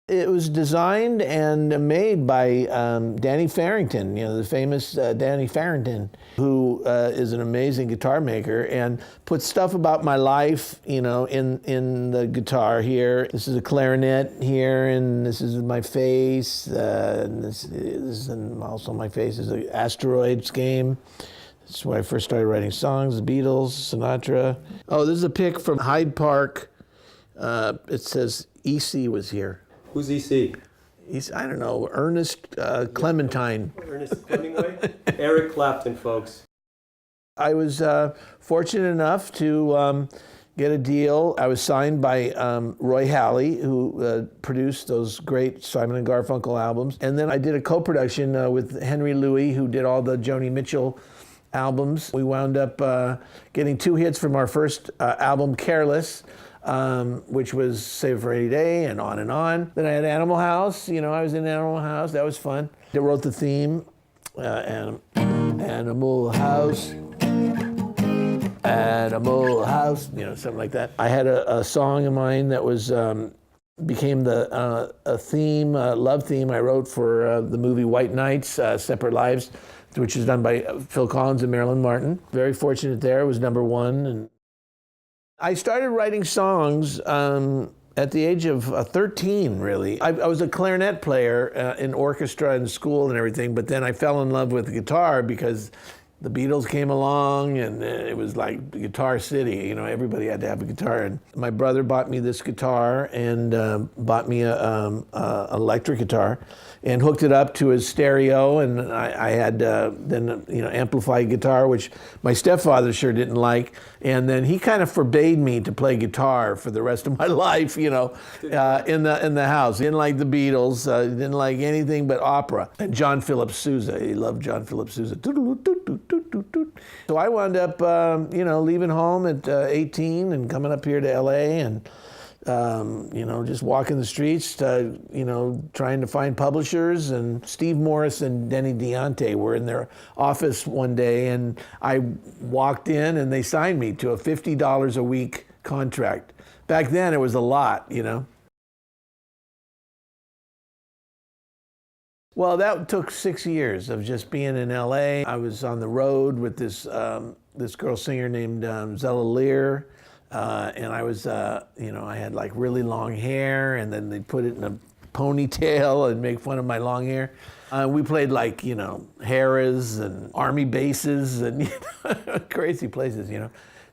It was designed and made by Danny Farrington, the famous Danny Farrington, who is an amazing guitar maker and put stuff about my life, in the guitar here. This is a clarinet here, and this is my face. And this is also my face is an Asteroids game. This is where I first started writing songs, the Beatles, Sinatra. Oh, this is a pic from Hyde Park. It says EC was here. Who's EC? I don't know, Ernest Clementine. Ernest Hemingway? Eric Clapton, folks. I was fortunate enough to get a deal. I was signed by Roy Halley, who produced those great Simon & Garfunkel albums. And then I did a co-production with Henry Louis, who did all the Joni Mitchell albums. We wound up getting 2 hits from our first album, Careless, which was Save It for Any Day, and on and on. Then I had Animal House. I was in Animal House. That was fun. I wrote the theme, Animal House, Animal House, something like that. I had a song of mine that was became a theme, love theme I wrote for the movie White Nights, Separate Lives, which is done by Phil Collins and Marilyn Martin. Very fortunate there. It was #1. And I started writing songs at the age of 13, really. I was a clarinet player in orchestra in school and everything, but then I fell in love with the guitar because the Beatles came along, and it was like Guitar City. Everybody had to have a guitar. And my brother bought me this guitar and bought me an electric guitar and hooked it up to his stereo. And I had then amplified guitar, which my stepfather sure didn't like. And then he kind of forbade me to play guitar for the rest of my life, in the house. He didn't like the Beatles. He didn't like anything but opera. And John Philip Sousa. He loved John Philip Sousa. So I wound up, leaving home at 18 and coming up here to LA and, just walking the streets, trying to find publishers. And Steve Morris and Denny Deonte were in their office one day, and I walked in and they signed me to a $50 a week contract. Back then it was a lot, Well, that took 6 years of just being in LA. I was on the road with this girl singer named Zella Lear, and I was, I had like really long hair, and then they'd put it in a ponytail and make fun of my long hair. We played like, Harrah's and Army bases and crazy places,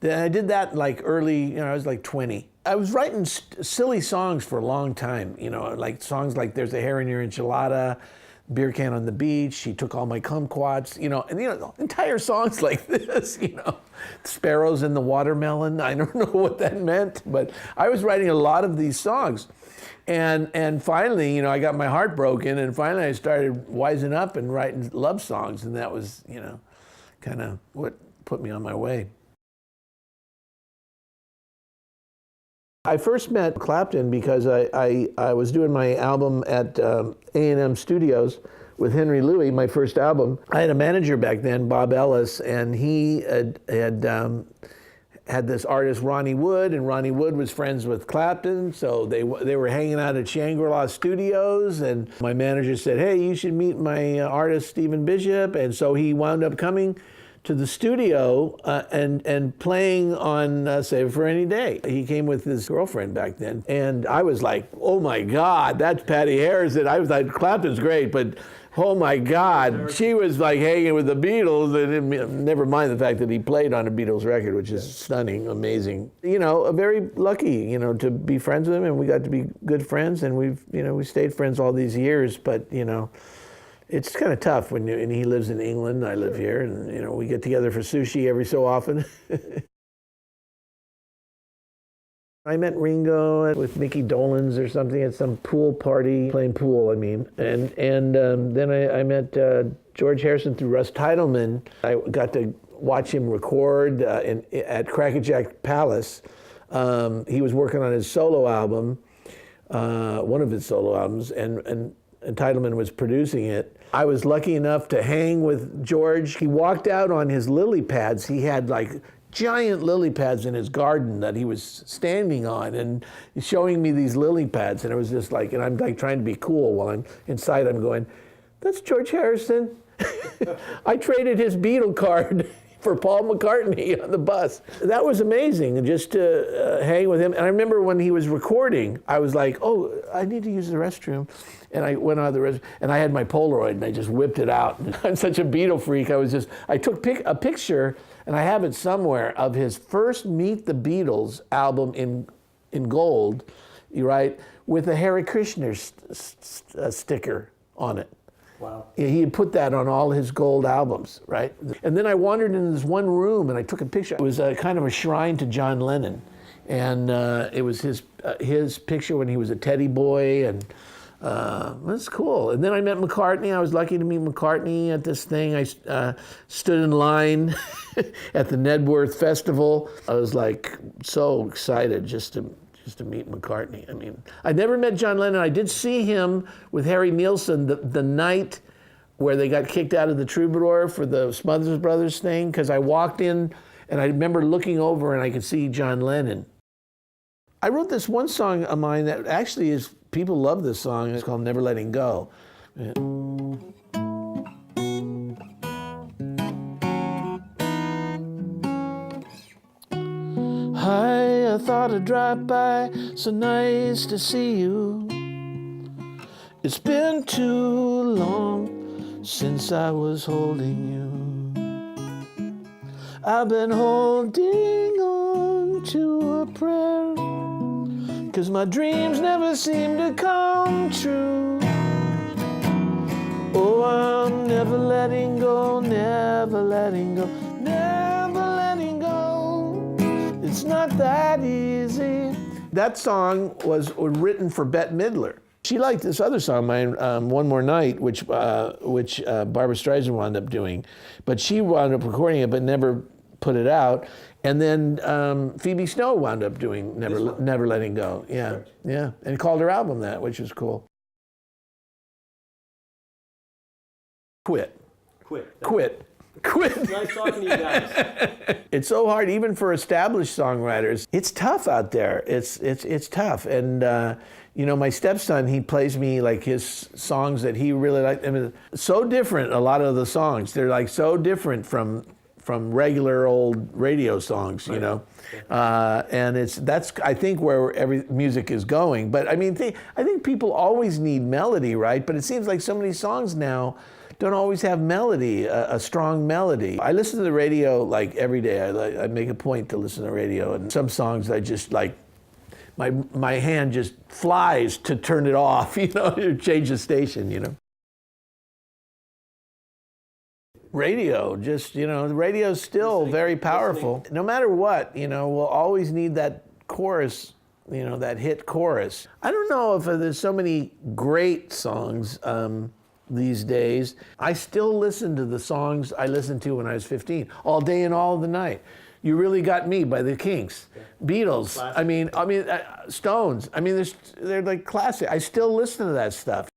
Then I did that like early, I was like 20. I was writing silly songs for a long time, like songs like There's a Hair in Your Enchilada, Beer Can on the Beach, She Took All My Kumquats, and entire songs like this, Sparrows in the Watermelon. I don't know what that meant, but I was writing a lot of these songs. And finally, I got my heart broken, and finally I started wising up and writing love songs, and that was, kind of what put me on my way. I first met Clapton because I was doing my album at A&M Studios with Henry Louis, my first album. I had a manager back then, Bob Ellis, and he had this artist, Ronnie Wood, and Ronnie Wood was friends with Clapton, so they were hanging out at Shangri-La Studios, and my manager said, hey, you should meet my artist, Stephen Bishop, and so he wound up coming to the studio and playing on Save It for Any Day. He came with his girlfriend back then, and I was like, oh my God, that's Patty Harrison. I was like, Clapton's great, but oh my God, she was like hanging with the Beatles, and never mind the fact that he played on a Beatles record, which is stunning, amazing. Very lucky, to be friends with him, and we got to be good friends, and we stayed friends all these years, but, it's kind of tough when he lives in England, I live here, and we get together for sushi every so often. I met Ringo with Mickey Dolenz or something at some pool party, playing pool, and then I met George Harrison through Russ Titleman. I got to watch him record at qWaqqchat Palace. He was working on his solo album, one of his solo albums, and Titleman was producing it. I was lucky enough to hang with George. He walked out on his lily pads. He had like giant lily pads in his garden that he was standing on, and he's showing me these lily pads, and it was just like, and I'm like trying to be cool while I'm inside. I'm going, "That's George Harrison." I traded his Beatle card for Paul McCartney on the bus. That was amazing, just to hang with him. And I remember when he was recording, I was like, "Oh, I need to use the restroom." And I went out of the restroom, and I had my Polaroid, and I just whipped it out. And I'm such a Beatle freak. I took a picture, and I have it somewhere, of his first Meet the Beatles album in gold, right, with a Hare Krishna sticker on it. Wow. He had put that on all his gold albums, right? And then I wandered into this one room, and I took a picture. It was a kind of a shrine to John Lennon, and it was his picture when he was a teddy boy, and that's cool. And then I met McCartney. I was lucky to meet McCartney at this thing. I stood in line at the Nedworth Festival. I was like so excited just to meet McCartney. I mean, I never met John Lennon. I did see him with Harry Nilsson the night where they got kicked out of the Troubadour for the Smothers Brothers thing, because I walked in and I remember looking over and I could see John Lennon. I wrote this one song of mine that actually is, people love this song. It's called Never Letting Go. Hi, I thought I'd drop by, so nice to see you. It's been too long since I was holding you. I've been holding on to a prayer, 'cause my dreams never seem to come true. Oh, I'm never letting go, never letting go, never letting go. It's not that easy. That song was written for Bette Midler. She liked this other song, mine, One More Night, which Barbra Streisand wound up doing. But she wound up recording it, but never put it out. And then Phoebe Snow wound up doing Never Letting Go. Yeah, right. Yeah. And called her album that, which was cool. Quit. Nice talking to you guys. It's so hard, even for established songwriters. It's tough out there. It's tough. And you know, my stepson, he plays me like his songs that he really liked. I mean, so different, a lot of the songs. They're like so different from regular old radio songs, you know. And that's I think where every music is going. But I mean, I think people always need melody, right? But it seems like so many songs now don't always have melody, a strong melody. I listen to the radio like every day. I make a point to listen to the radio, and some songs I just like, my hand just flies to turn it off, you know, or change the station, you know. Radio, just, you know, the radio's still very powerful. No matter what, you know, we'll always need that chorus, you know, that hit chorus. I don't know if there's so many great songs these days. I still listen to the songs I listened to when I was 15, all day and all the night. You Really Got Me by the Kinks. Beatles, classic. I mean, Stones. I mean, they're like classic. I still listen to that stuff.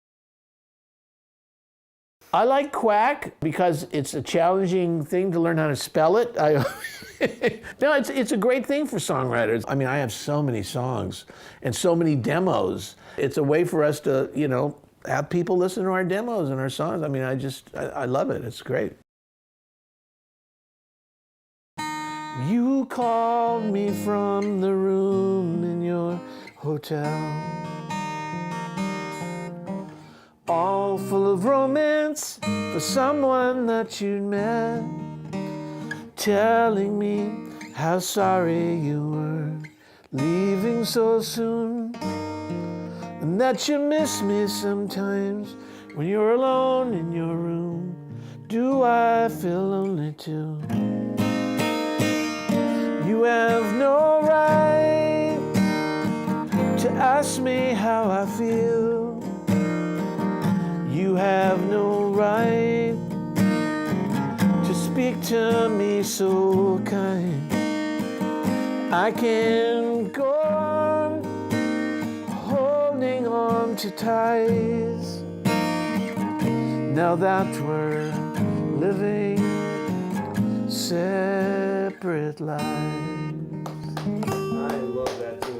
I like qWaqqchat because it's a challenging thing to learn how to spell it. No, it's a great thing for songwriters. I mean, I have so many songs and so many demos. It's a way for us to, you know, have people listen to our demos and our songs. I mean, I love it. It's great. You called me from the room in your hotel, all full of romance for someone that you'd met, telling me how sorry you were leaving so soon, and that you miss me sometimes when you're alone in your room. Do I feel lonely too? You have no right to ask me how I feel. You have no right to speak to me so kind. I can go on holding on to ties now that we're living separate. separate lives. I love that too.